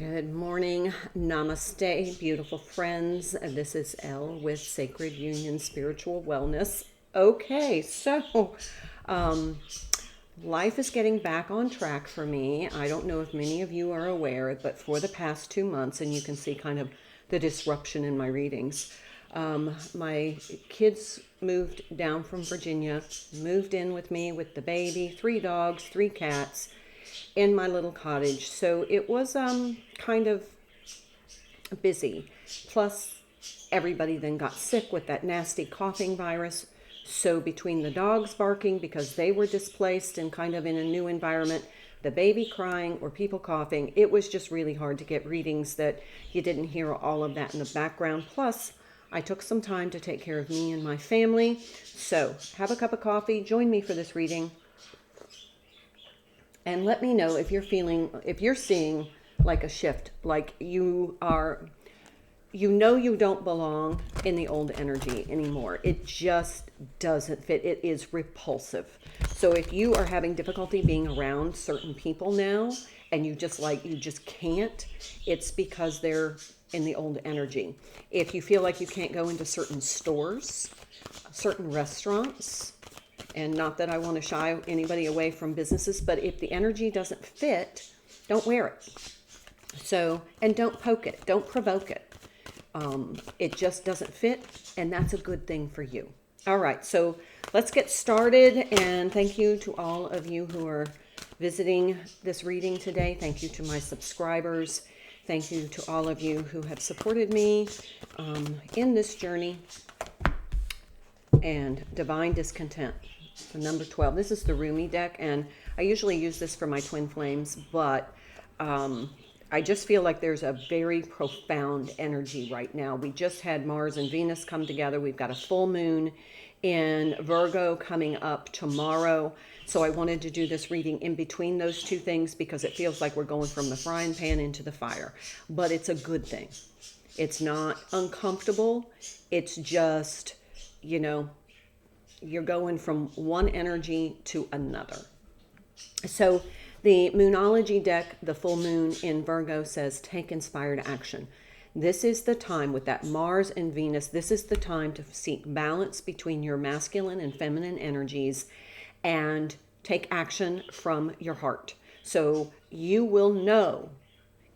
Good morning. Namaste, beautiful friends. This is Elle with Sacred Union Spiritual Wellness. Okay, so life is getting back on track for me. I don't know if many of you are aware, but for the past 2 months, and you can see kind of the disruption in my readings, my kids moved down from Virginia, moved in with me with the baby, 3 dogs, 3 cats, in my little cottage. So it was kind of busy. Plus, everybody then got sick with that nasty coughing virus. So between the dogs barking because they were displaced and kind of in a new environment, the baby crying or people coughing, it was just really hard to get readings that you didn't hear all of that in the background. Plus, I took some time to take care of me and my family. So have a cup of coffee, join me for this reading. And let me know if you're seeing like a shift, like you don't belong in the old energy anymore. It just doesn't fit. It is repulsive. So if you are having difficulty being around certain people now and you just can't, it's because they're in the old energy. If you feel like you can't go into certain stores, certain restaurants, and not that I want to shy anybody away from businesses, but if the energy doesn't fit, don't wear it. So, and don't poke it, don't provoke it. It just doesn't fit, and that's a good thing for you. All right, so let's get started, and thank you to all of you who are visiting this reading today. Thank you to my subscribers. Thank you to all of you who have supported me in this journey. And Divine Discontent, the number 12. This is the Rumi deck, and I usually use this for my twin flames, but I just feel like there's a very profound energy right now. We just had Mars and Venus come together. We've got a full moon in Virgo coming up tomorrow. So I wanted to do this reading in between those two things because it feels like we're going from the frying pan into the fire. But it's a good thing. It's not uncomfortable. It's just, you're going from one energy to another. So the Moonology deck, the full moon in Virgo, says take inspired action. This is the time with that Mars and Venus. This is the time to seek balance between your masculine and feminine energies and take action from your heart. So you will know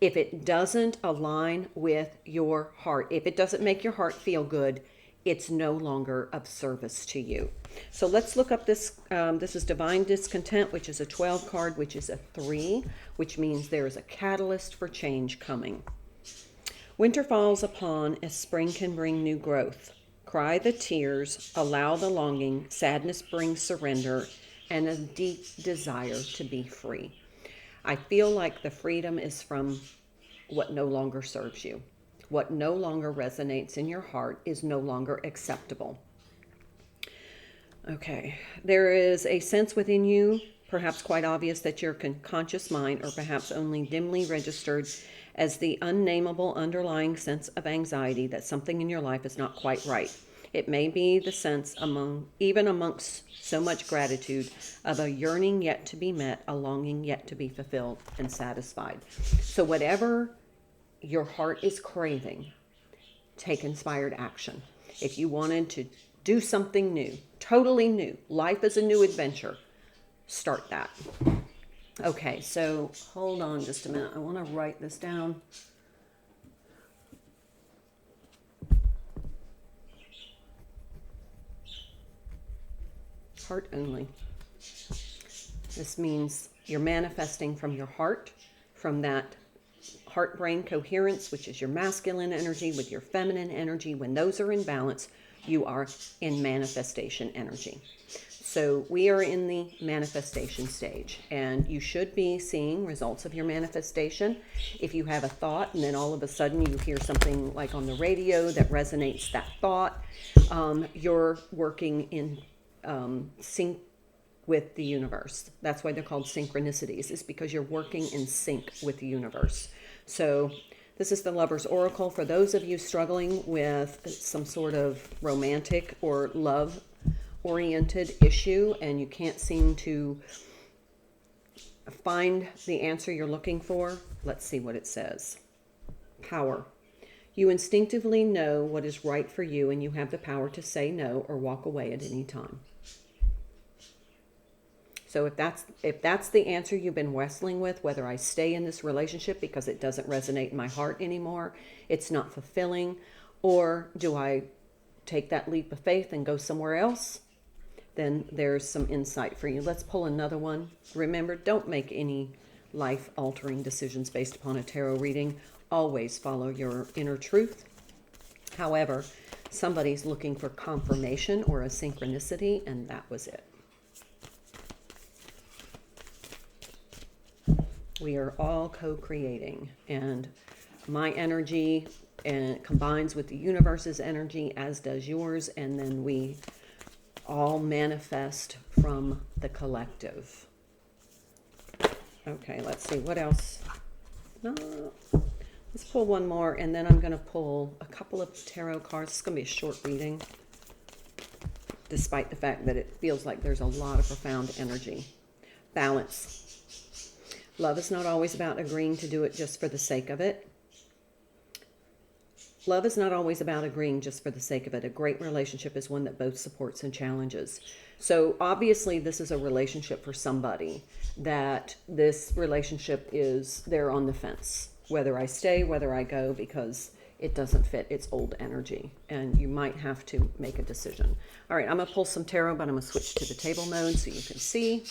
if it doesn't align with your heart. If it doesn't make your heart feel good, it's no longer of service to you. So let's look up this. This is Divine Discontent, which is a 12 card, which is a 3, which means there is a catalyst for change coming. Winter falls upon as spring can bring new growth. Cry the tears, allow the longing, sadness brings surrender, and a deep desire to be free. I feel like the freedom is from what no longer serves you. What no longer resonates in your heart is no longer acceptable. Okay, there is a sense within you, perhaps quite obvious, that your conscious mind, or perhaps only dimly registered, as the unnameable underlying sense of anxiety that something in your life is not quite right. It may be the sense amongst so much gratitude of a yearning yet to be met, a longing yet to be fulfilled and satisfied. So whatever your heart is craving, take inspired action. If you wanted to do something new, totally new, life is a new adventure, start that. Okay, so hold on just a minute. I want to write this down. Heart only. This means you're manifesting from your heart, from that heart-brain coherence, which is your masculine energy with your feminine energy. When those are in balance, you are in manifestation energy. So we are in the manifestation stage, and you should be seeing results of your manifestation. If you have a thought and then all of a sudden you hear something like on the radio that resonates that thought, you're working in sync with the universe. That's why they're called synchronicities, is because you're working in sync with the universe. So this is the Lover's Oracle. For those of you struggling with some sort of romantic or love-oriented issue and you can't seem to find the answer you're looking for. Let's see what it says. Power. You instinctively know what is right for you, and you have the power to say no or walk away at any time. So if that's the answer you've been wrestling with, whether I stay in this relationship because it doesn't resonate in my heart anymore, it's not fulfilling, or do I take that leap of faith and go somewhere else, then there's some insight for you. Let's pull another one. Remember, don't make any life-altering decisions based upon a tarot reading. Always follow your inner truth. However, somebody's looking for confirmation or a synchronicity, and that was it. We are all co-creating, and my energy combines with the universe's energy, as does yours, and then we all manifest from the collective. Okay, let's see what else. Let's pull one more, and then I'm going to pull a couple of tarot cards. It's going to be a short reading, despite the fact that it feels like there's a lot of profound energy. Balance. Love is not always about agreeing to do it just for the sake of it. Love is not always about agreeing just for the sake of it. A great relationship is one that both supports and challenges. So obviously this is a relationship for somebody that this relationship is, they're on the fence. Whether I stay, whether I go, because it doesn't fit. It's old energy, and you might have to make a decision. All right, I'm going to pull some tarot, but I'm going to switch to the table mode so you can see.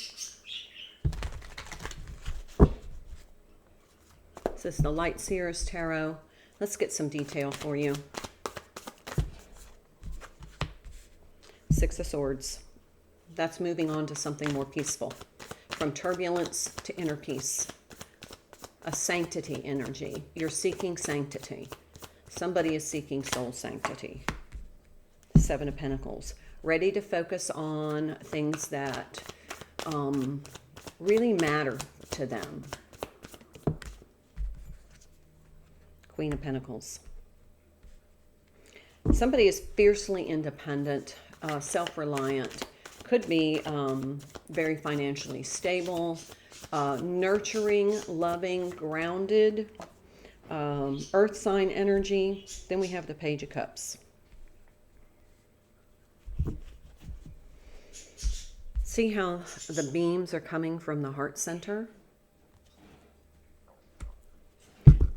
This is the Light Seers Tarot. Let's get some detail for you. Six of Swords. That's moving on to something more peaceful. From turbulence to inner peace. A sanctity energy. You're seeking sanctity. Somebody is seeking soul sanctity. Seven of Pentacles. Ready to focus on things that really matter to them. Queen of Pentacles. Somebody is fiercely independent, self-reliant, could be very financially stable, nurturing, loving, grounded, earth sign energy. Then we have the Page of Cups. See how the beams are coming from the heart center?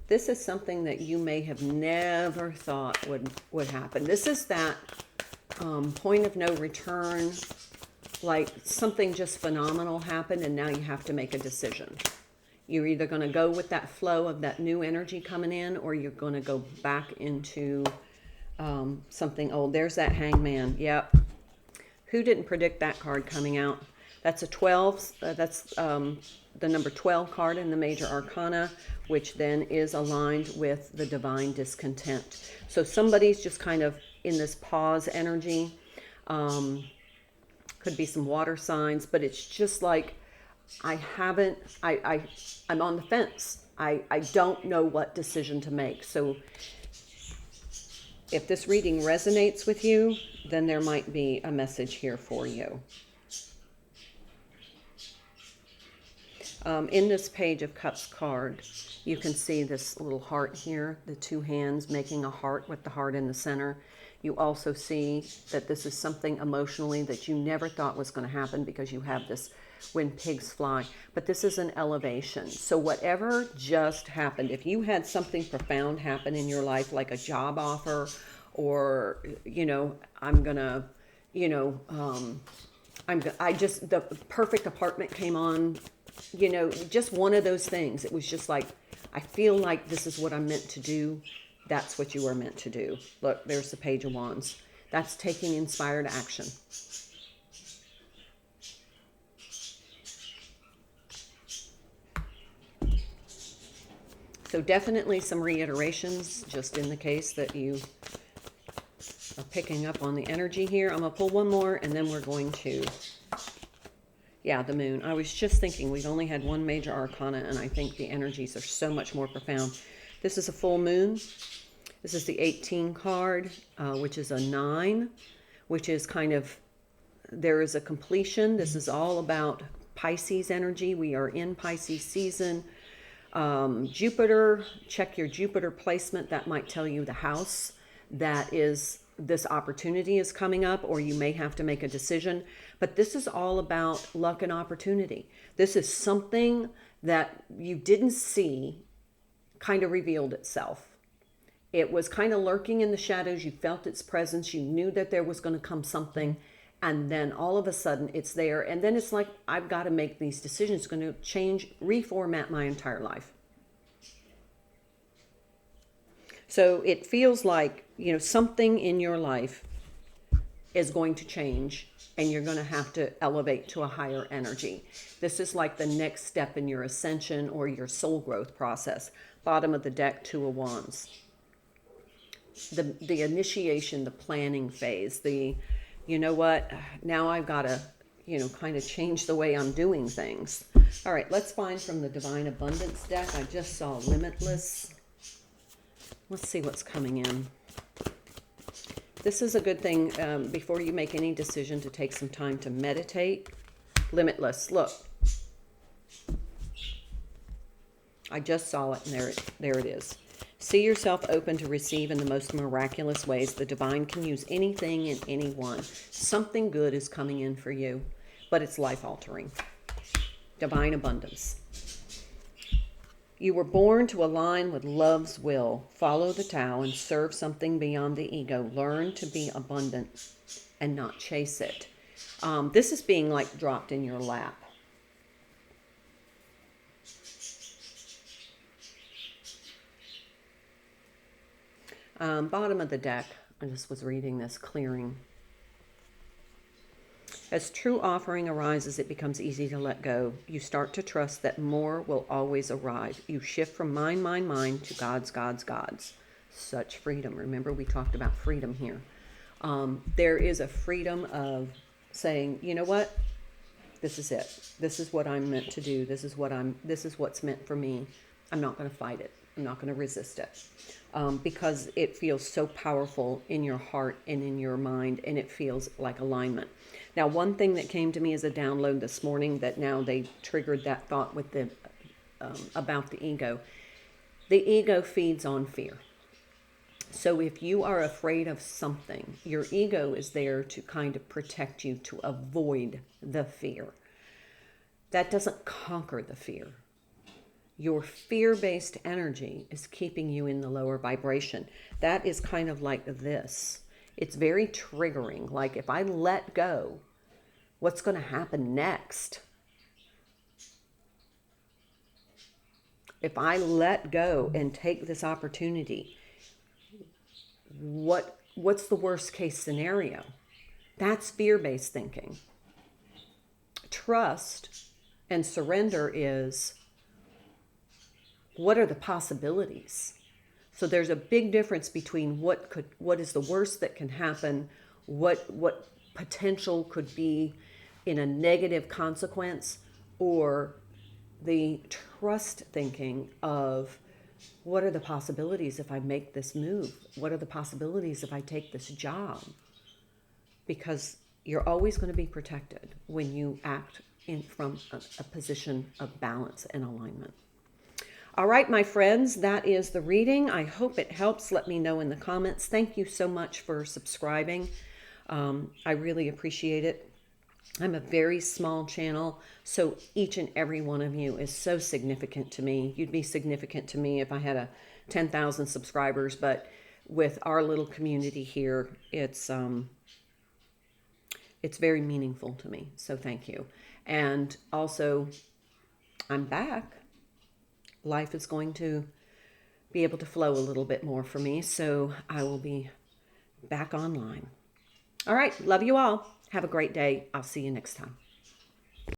This is something that you may have never thought would happen. This is that point of no return, like something just phenomenal happened and now you have to make a decision. You're either going to go with that flow of that new energy coming in, or you're going to go back into something old. There's that Hangman. Yep. Who didn't predict that card coming out? That's a 12. That's the number 12 card in the Major Arcana, which then is aligned with the Divine Discontent. So somebody's just kind of in this pause energy. Could be some water signs, but it's just like, I'm on the fence. I don't know what decision to make. So if this reading resonates with you, then there might be a message here for you. In this Page of Cups card, you can see this little heart here, the two hands making a heart with the heart in the center. You also see that this is something emotionally that you never thought was going to happen, because you have this when pigs fly. But this is an elevation. So whatever just happened, if you had something profound happen in your life, like a job offer, or, the perfect apartment came on, just one of those things. It was just like, I feel like this is what I'm meant to do. That's what you are meant to do. Look, there's the Page of Wands. That's taking inspired action. So definitely some reiterations, just in the case that you are picking up on the energy here. I'm going to pull one more, and then we're going to... Yeah, the Moon. I was just thinking we've only had one Major Arcana, and I think the energies are so much more profound. This is a full moon. This is the 18 card, which is a 9, which is kind of, there is a completion. This is all about Pisces energy. We are in Pisces season. Jupiter, check your Jupiter placement. That might tell you the house that is this opportunity is coming up, or you may have to make a decision. But this is all about luck and opportunity. This is something that you didn't see kind of revealed itself. It was kind of lurking in the shadows. You felt its presence. You knew that there was going to come something. And then all of a sudden it's there. And then it's like, I've got to make these decisions. It's going to change, reformat my entire life. So it feels like, something in your life is going to change, and you're going to have to elevate to a higher energy. This is like the next step in your ascension or your soul growth process. Bottom of the deck, Two of Wands. The initiation, the planning phase, now I've got to, kind of change the way I'm doing things. All right, let's find from the Divine Abundance deck. I just saw Limitless. Let's see what's coming in. This is a good thing before you make any decision to take some time to meditate. Limitless, look. I just saw it, and there it is. See yourself open to receive in the most miraculous ways. The divine can use anything and anyone. Something good is coming in for you, but it's life-altering. Divine abundance. You were born to align with love's will. Follow the Tao and serve something beyond the ego. Learn to be abundant and not chase it. This is being like dropped in your lap. Bottom of the deck, I just was reading this, clearing. As true offering arises, it becomes easy to let go. You start to trust that more will always arrive. You shift from mine, mine, mine to God's, God's, God's. Such freedom. Remember, we talked about freedom here. There is a freedom of saying, you know what? This is it. This is what I'm meant to do. This is what's meant for me. I'm not going to fight it. I'm not going to resist it. Because it feels so powerful in your heart and in your mind, and it feels like alignment. Now, one thing that came to me as a download this morning, that now they triggered that thought with the about the ego. The ego feeds on fear. So if you are afraid of something, your ego is there to kind of protect you, to avoid the fear. That doesn't conquer the fear. Your fear-based energy is keeping you in the lower vibration. That is kind of like this. It's very triggering. Like, if I let go, what's going to happen next? If I let go and take this opportunity, what's the worst case scenario? That's fear-based thinking. Trust and surrender is, what are the possibilities? So there's a big difference between what is the worst that can happen, what potential could be in a negative consequence, or the trust thinking of, what are the possibilities if I make this move? What are the possibilities if I take this job? Because you're always going to be protected when you act from a position of balance and alignment. All right, my friends, that is the reading. I hope it helps. Let me know in the comments. Thank you so much for subscribing. I really appreciate it. I'm a very small channel, so each and every one of you is so significant to me. You'd be significant to me if I had 10,000 subscribers, but with our little community here, it's very meaningful to me. So thank you. And also, I'm back. Life is going to be able to flow a little bit more for me, so I will be back online. All right, love you all. Have a great day. I'll see you next time.